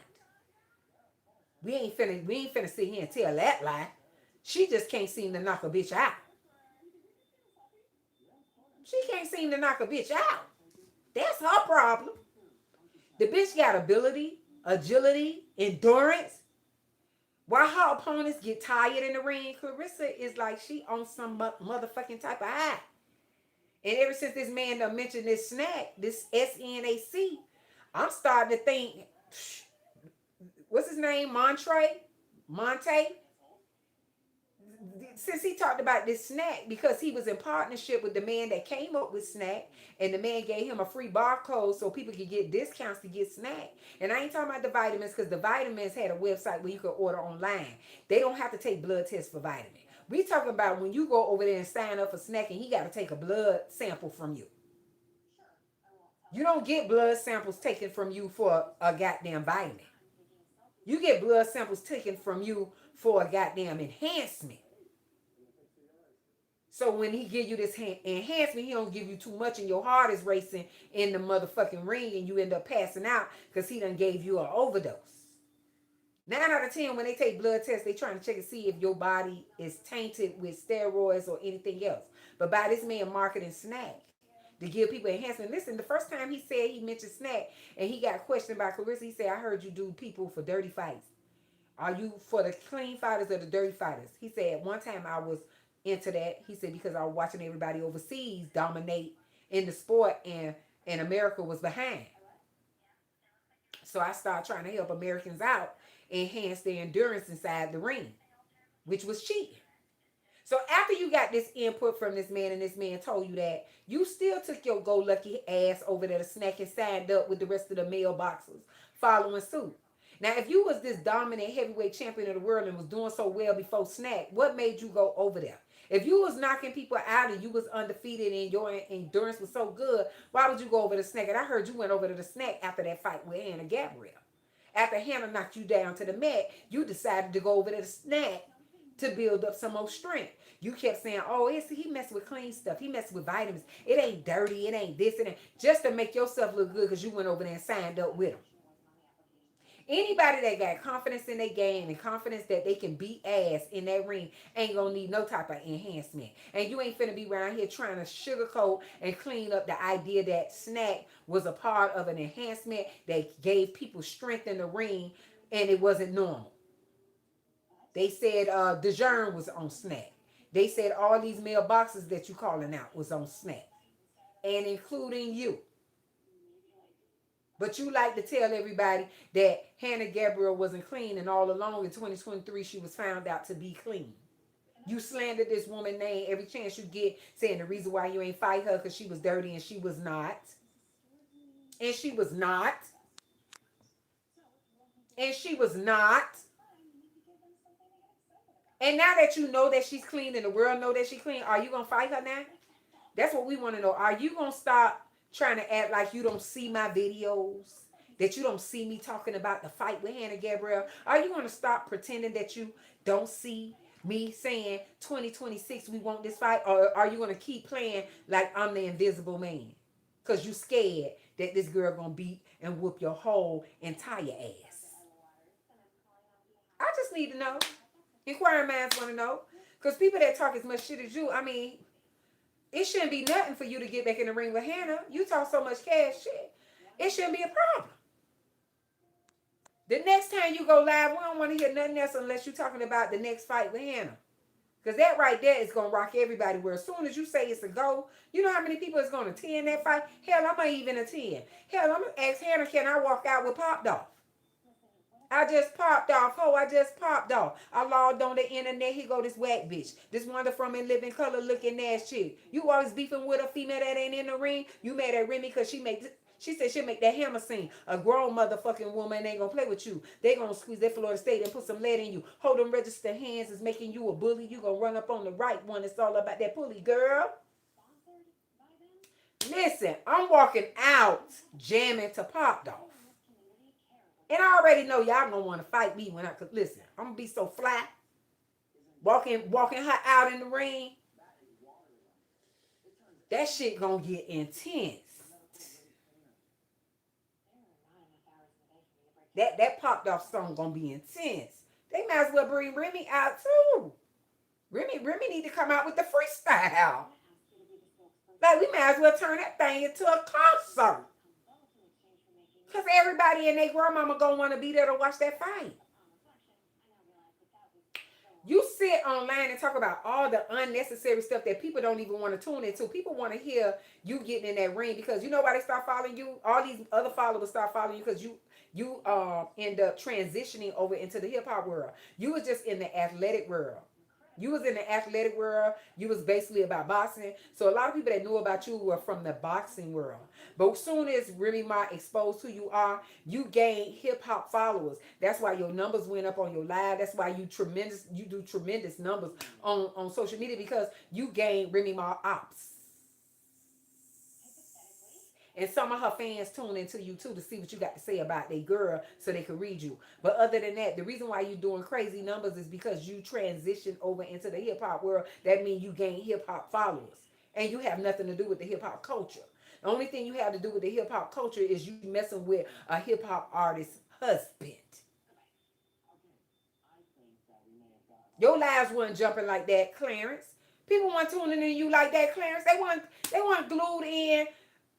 We ain't finna sit here and tell that lie. She just can't seem to knock a bitch out. She can't seem to knock a bitch out. That's her problem. The bitch got ability, agility, endurance. While her opponents get tired in the ring, Clarissa is like she on some motherfucking type of high. And ever since this man done mentioned this snack, this SNAC, I'm starting to think, what's his name? Monte? Since he talked about this snack, because he was in partnership with the man that came up with snack, and the man gave him a free barcode so people could get discounts to get snack. And I ain't talking about the vitamins, because the vitamins had a website where you could order online. They don't have to take blood tests for vitamin. We talking about when you go over there and sign up for snack and he got to take a blood sample from you. You don't get blood samples taken from you for a goddamn vitamin. You get blood samples taken from you for a goddamn enhancement. So when he give you this enhancement, he don't give you too much and your heart is racing in the motherfucking ring and you end up passing out because he done gave you an overdose. 9 out of 10, when they take blood tests, they trying to check and see if your body is tainted with steroids or anything else. But by this man marketing snack to give people enhancement. Listen, the first time he said he mentioned snack and he got questioned by Clarissa, he said, I heard you do people for dirty fights. Are you for the clean fighters or the dirty fighters? He said, one time I was into that. He said, because I was watching everybody overseas dominate in the sport and America was behind. So I started trying to help Americans out, enhance their endurance inside the ring, which was cheating. So after you got this input from this man and this man told you that, you still took your go-lucky ass over there to snack and signed up with the rest of the male boxers following suit. Now, if you was this dominant heavyweight champion of the world and was doing so well before snack, what made you go over there? If you was knocking people out and you was undefeated and your endurance was so good, why would you go over to snack? And I heard you went over to the snack after that fight with Hannah Gabriel. After Hannah knocked you down to the mat, you decided to go over to the snack to build up some more strength. You kept saying, oh, he messed with clean stuff. He messed with vitamins. It ain't dirty. It ain't this. It ain't. Just to make yourself look good because you went over there and signed up with him. Anybody that got confidence in their game and confidence that they can beat ass in that ring ain't gonna need no type of enhancement. And you ain't finna be around here trying to sugarcoat and clean up the idea that snack was a part of an enhancement that gave people strength in the ring and it wasn't normal. They said DeJean was on snack. They said all these mailboxes that you calling out was on snack. And including you. But you like to tell everybody that Hannah Gabriel wasn't clean, and all along in 2023 she was found out to be clean. You slandered this woman's name every chance you get, saying the reason why you ain't fight her because she was dirty, and she was not. And she was not. And she was not. And now that you know that she's clean and the world know that she's clean, are you going to fight her now? That's what we want to know. Are you going to stop trying to act like you don't see my videos, that you don't see me talking about the fight with Hannah Gabriel? Are you going to stop pretending that you don't see me saying 2026 we want this fight? Or are you going to keep playing like I'm the invisible man? Because you scared that this girl going to beat and whoop your whole entire ass. I just need to know. Inquiring minds want to know. Because people that talk as much shit as you, I mean, it shouldn't be nothing for you to get back in the ring with Hannah. You talk so much cash shit. It shouldn't be a problem. The next time you go live, we don't want to hear nothing else unless you're talking about the next fight with Hannah. Because that right there is going to rock everybody. Where as soon as you say it's a go, you know how many people is going to attend that fight? Hell, I might even attend. Hell, I'm going to ask Hannah, can I walk out with popped off? I just popped off. I just popped off. I logged on the internet. Here go this whack bitch. This wonder from in living color looking ass chick. You always beefing with a female that ain't in the ring. You mad at Remy because she said she'll make that hammer scene. A grown motherfucking woman ain't gonna play with you. They gonna squeeze that Florida State and put some lead in you. Hold them registered hands is making you a bully. You gonna run up on the right one. It's all about that pulley, girl. Listen, I'm walking out jamming to Popped Off. And I already know y'all gonna want to fight me when cause listen, I'm gonna be so fly. Walking her out in the ring. That shit gonna get intense. That Popped Off song gonna be intense. They might as well bring Remy out too. Remy need to come out with the freestyle. Like we might as well turn that thing into a concert. Because everybody and their grandmama gonna want to be there to watch that fight. You sit online and talk about all the unnecessary stuff that people don't even want to tune into. People want to hear you getting in that ring because you know why they start following you? All these other followers start following you because you end up transitioning over into the hip hop world. You was just in the athletic world. You was in the athletic world. You was basically about boxing. So a lot of people that knew about you were from the boxing world. But as soon as Remy Ma exposed who you are, you gained hip hop followers. That's why your numbers went up on your live. That's why you do tremendous numbers on social media because you gained Remy Ma ops. And some of her fans tune into you too to see what you got to say about their girl so they can read you. But other than that, the reason why you're doing crazy numbers is because you transitioned over into the hip hop world. That means you gain hip hop followers. And you have nothing to do with the hip hop culture. The only thing you have to do with the hip hop culture is you messing with a hip hop artist's husband. Your lives weren't jumping like that, Clarence. People weren't tuning in you like that, Clarence. They weren't glued in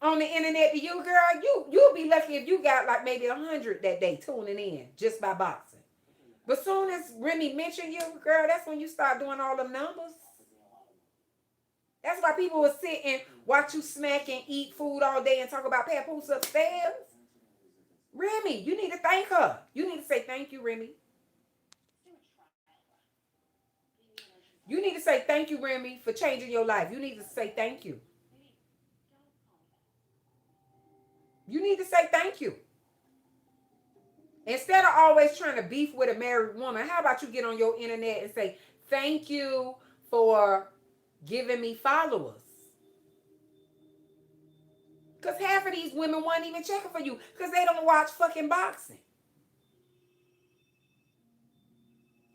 on the internet to you, girl. You'll be lucky if you got like maybe 100 that day tuning in just by boxing. But soon as Remy mentioned you, girl, that's when you start doing all them numbers. That's why people will sit and watch you snack and eat food all day and talk about papoose upstairs. Remy, you need to thank her. You need to say thank you, Remy. You need to say thank you, Remy, for changing your life. You need to say thank you. You need to say thank you. Instead of always trying to beef with a married woman, how about you get on your internet and say, thank you for giving me followers? Because half of these women weren't even checking for you because they don't watch fucking boxing.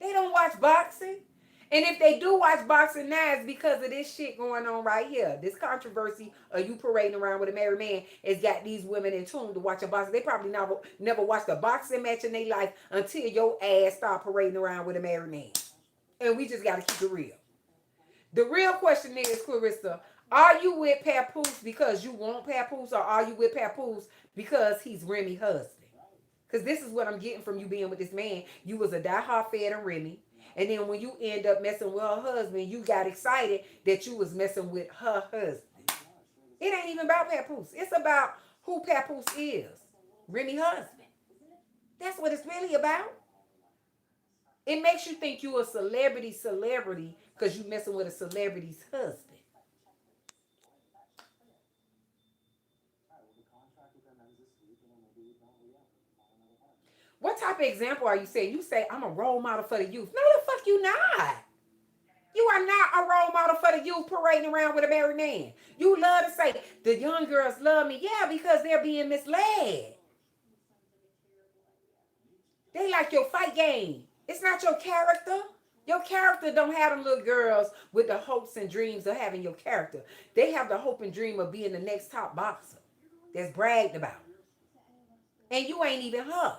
They don't watch boxing. And if they do watch boxing now, it's because of this shit going on right here. This controversy of you parading around with a married man has got these women in tune to watch a boxing. They probably never watched a boxing match in their life until your ass start parading around with a married man. And we just got to keep it real. The real question is, Clarissa, are you with Papoose because you want Papoose, or are you with Papoose because he's Remy's husband? Because this is what I'm getting from you being with this man. You was a diehard fan of Remy. And then when you end up messing with her husband, you got excited that you was messing with her husband. It ain't even about Papoose. It's about who Papoose is. Remy's husband. That's what it's really about. It makes you think you a celebrity because you messing with a celebrity's husband. What type of example are you saying? You say, I'm a role model for the youth. No, the fuck you not. You are not a role model for the youth parading around with a married man. You love to say, the young girls love me. Yeah, because they're being misled. They like your fight game. It's not your character. Your character don't have them little girls with the hopes and dreams of having your character. They have the hope and dream of being the next top boxer that's bragged about. And you ain't even her.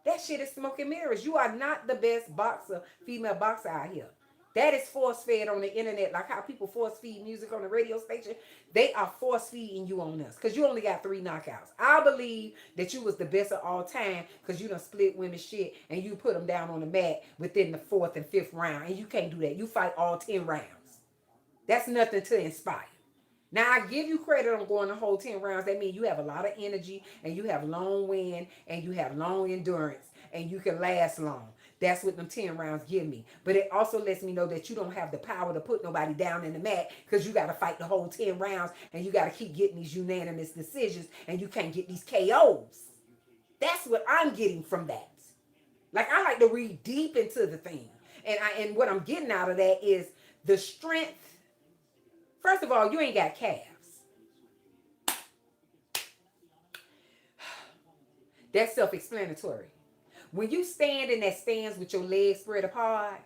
That shit is smoke and mirrors. You are not the best boxer, female boxer out here. That is force fed on the internet, like how people force feed music on the radio station. They are force feeding you on us because you only got 3 knockouts. I believe that you was the best of all time because you done split women's shit and you put them down on the mat within the 4th and 5th round. And you can't do that. You fight all 10 rounds. That's nothing to inspire. Now, I give you credit on going the whole 10 rounds. That means you have a lot of energy and you have long wind and you have long endurance and you can last long. That's what them 10 rounds give me. But it also lets me know that you don't have the power to put nobody down in the mat because you got to fight the whole 10 rounds and you got to keep getting these unanimous decisions and you can't get these KOs. That's what I'm getting from that. Like, I like to read deep into the thing. And what I'm getting out of that is the strength. First of all, you ain't got calves. That's self-explanatory. When you stand in that stance with your legs spread apart,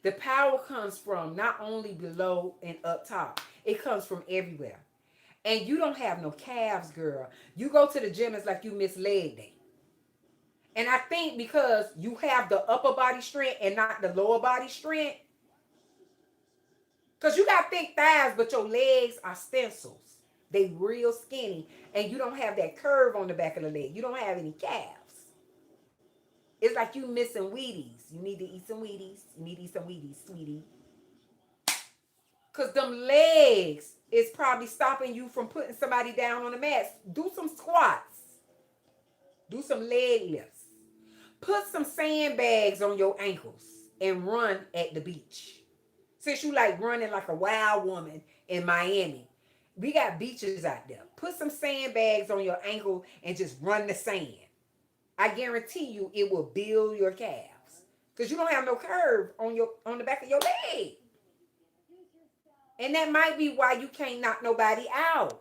the power comes from not only below and up top. It comes from everywhere. And you don't have no calves, girl. You go to the gym, it's like you miss leg day. And I think because you have the upper body strength and not the lower body strength, because you got thick thighs, but your legs are stencils. They real skinny. And you don't have that curve on the back of the leg. You don't have any calves. It's like you missing Wheaties. You need to eat some Wheaties. You need to eat some Wheaties, sweetie. Because them legs is probably stopping you from putting somebody down on the mat. Do some squats. Do some leg lifts. Put some sandbags on your ankles and run at the beach. Since you like running like a wild woman in Miami, we got beaches out there. Put some sandbags on your ankle and just run the sand. I guarantee you it will build your calves. Because you don't have no curve on the back of your leg. And that might be why you can't knock nobody out.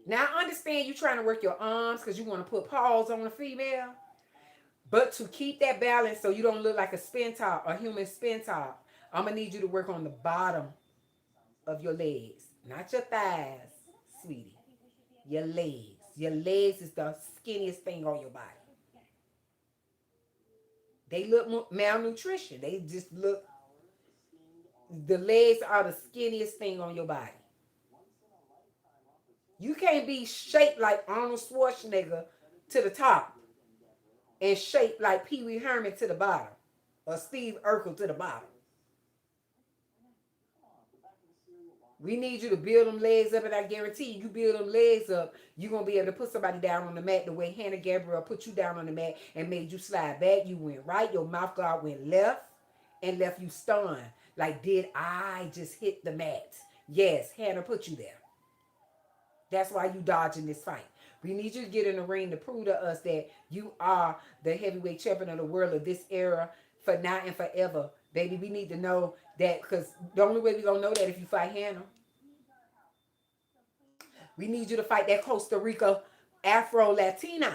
Now I understand you trying to work your arms because you want to put paws on a female. But to keep that balance so you don't look like a spin top, a human spin top, I'm going to need you to work on the bottom of your legs. Not your thighs, sweetie. Your legs. Your legs is the skinniest thing on your body. They look malnutrition. They just look, the legs are the skinniest thing on your body. You can't be shaped like Arnold Schwarzenegger to the top and shaped like Pee Wee Herman to the bottom or Steve Urkel to the bottom. We need you to build them legs up, and I guarantee you build them legs up, you're going to be able to put somebody down on the mat the way Hannah Gabriel put you down on the mat and made you slide back. You went right, your mouth guard went left and left you stunned. Like, did I just hit the mat? Yes, Hannah put you there. That's why you dodging this fight. We need you to get in the ring to prove to us that you are the heavyweight champion of the world of this era for now and forever. Baby, we need to know that because the only way we're going to know that if you fight Hannah. We need you to fight that Costa Rica Afro-Latina.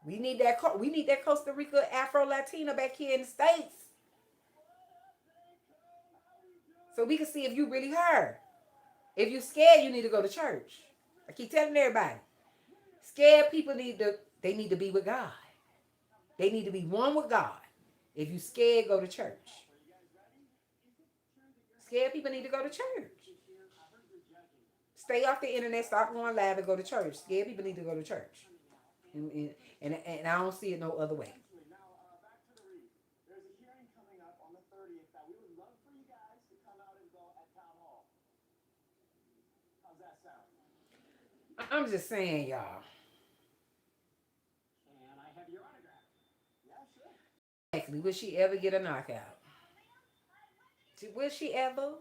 We need that Costa Rica Afro-Latina back here in the States. So we can see if you really her. If you scared, you need to go to church. I keep telling everybody. Scared people need to be with God. They need to be one with God. If you scared, go to church. Scared people need to go to church. Stay off the internet, stop going live and go to church. Scared people need to go to church. And I don't see it no other way. I'm just saying, y'all. Exactly. Will she ever get a knockout? Will she ever?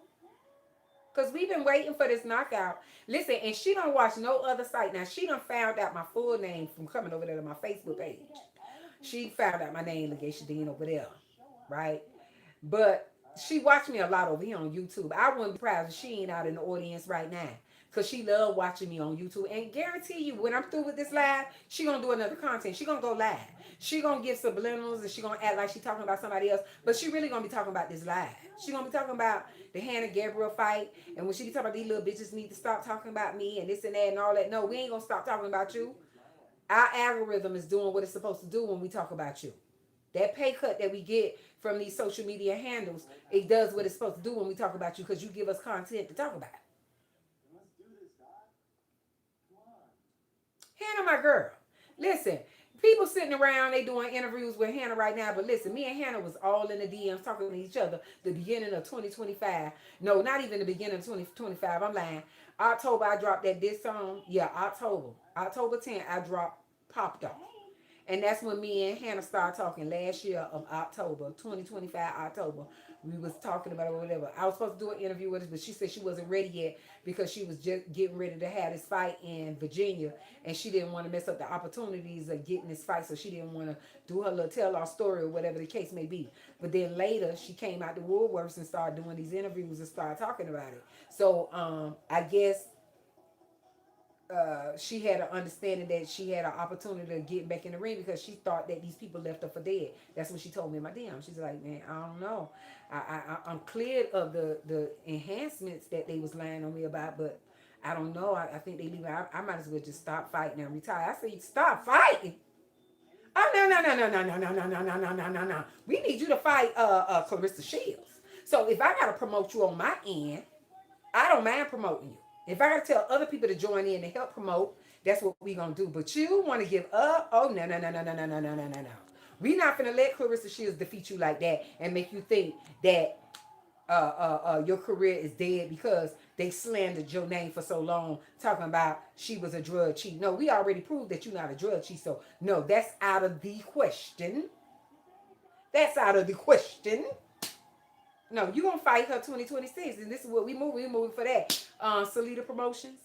Because we've been waiting for this knockout. Listen, and she don't watch no other site. Now, she done found out my full name from coming over there to my Facebook page. She found out my name, LaGeisha Dean, over there. Right? But she watched me a lot over here on YouTube. I wouldn't be proud if she ain't out in the audience right now. Because she love watching me on YouTube. And guarantee you, when I'm through with this live, she going to do another content. She going to go live. She going to give subliminals and she going to act like she talking about somebody else. But she really going to be talking about this live. She going to be talking about the Hannah Gabriel fight. And when she be talking about these little bitches need to stop talking about me and this and that and all that. No, we ain't going to stop talking about you. Our algorithm is doing what it's supposed to do when we talk about you. That pay cut that we get from these social media handles, it does what it's supposed to do when we talk about you because you give us content to talk about. Hannah, my girl. Listen, people sitting around, they doing interviews with Hannah right now, but listen, me and Hannah was all in the DMs talking to each other the beginning of 2025. No, not even the beginning of 2025. I'm lying. October, I dropped that diss song. Yeah, October. October 10th, I dropped Popped Off. And that's when me and Hannah started talking last year of October, 2025 October. We was talking about it or whatever. I was supposed to do an interview with her, but she said she wasn't ready yet because she was just getting ready to have this fight in Virginia. And she didn't want to mess up the opportunities of getting this fight. So she didn't want to do her little tell-all story or whatever the case may be. But then later, she came out to Woolworths and started doing these interviews and started talking about it. So I guess she had an understanding that she had an opportunity to get back in the ring because she thought that these people left her for dead. That's what she told me in my DM. She's like, man, I don't know. I'm cleared of the enhancements that they was lying on me about, but I don't know. I think they leave. I might as well just stop fighting and retire. I said, stop fighting. Oh no. We need you to fight Clarissa Shields. So if I gotta promote you on my end, I don't mind promoting you. If I gotta tell other people to join in and help promote, that's what we gonna do. But you want to give up? Oh no. We not gonna let Clarissa Shields defeat you like that and make you think that your career is dead because they slandered your name for so long, talking about she was a drug cheat. No, we already proved that you're not a drug cheat. So no, that's out of the question. That's out of the question. No, you gonna fight her 2026, and this is what we move. We moving for that. Salida Promotions.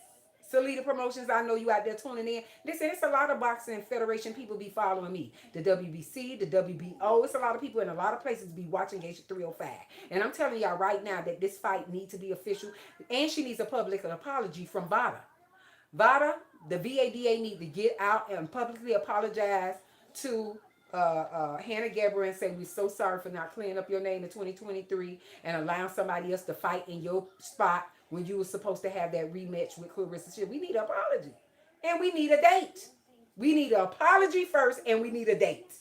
Salida Promotions, I know you out there tuning in. Listen, it's a lot of boxing federation people be following me. The WBC, the WBO. It's a lot of people in a lot of places be watching Geisha 305. And I'm telling y'all right now that this fight needs to be official. And she needs a public apology from VADA. VADA, the VADA need to get out and publicly apologize to Hannah Gabriel and say we're so sorry for not clearing up your name in 2023 and allowing somebody else to fight in your spot when you were supposed to have that rematch with Clarissa Shields. We need an apology. And we need a date. We need an apology first and we need a date.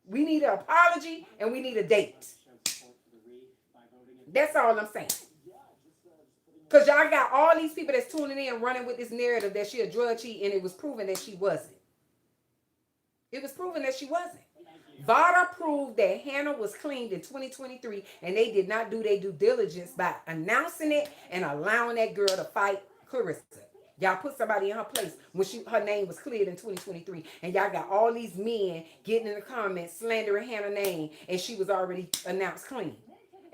We need an apology and we need a date. That's all I'm saying. Because y'all got all these people that's tuning in running with this narrative that she a drug cheat and it was proven that she wasn't. It was proven that she wasn't. VADA proved that Hannah was cleaned in 2023 and they did not do their due diligence by announcing it and allowing that girl to fight Clarissa. Y'all put somebody in her place when her name was cleared in 2023 and y'all got all these men getting in the comments slandering Hannah's name and she was already announced clean.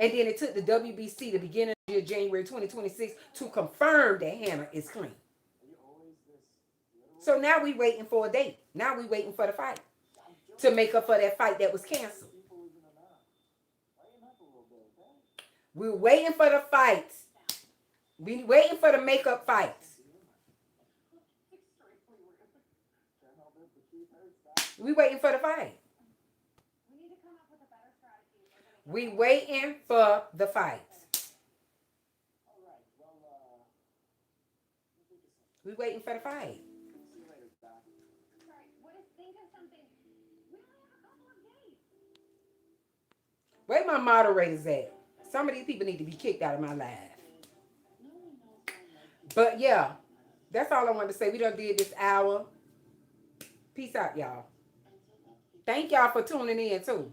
And then it took the WBC the beginning of January 2026 to confirm that Hannah is clean. So now we waiting for a date. Now we waiting for the fight to make up for that fight that was canceled. We're waiting for the fights. We waiting for the makeup fights. We waiting for the fight. We waiting for the fight. We waiting for the fight. Where my moderators at? Some of these people need to be kicked out of my life. But yeah, that's all I wanted to say. We done did this hour. Peace out, y'all. Thank y'all for tuning in too.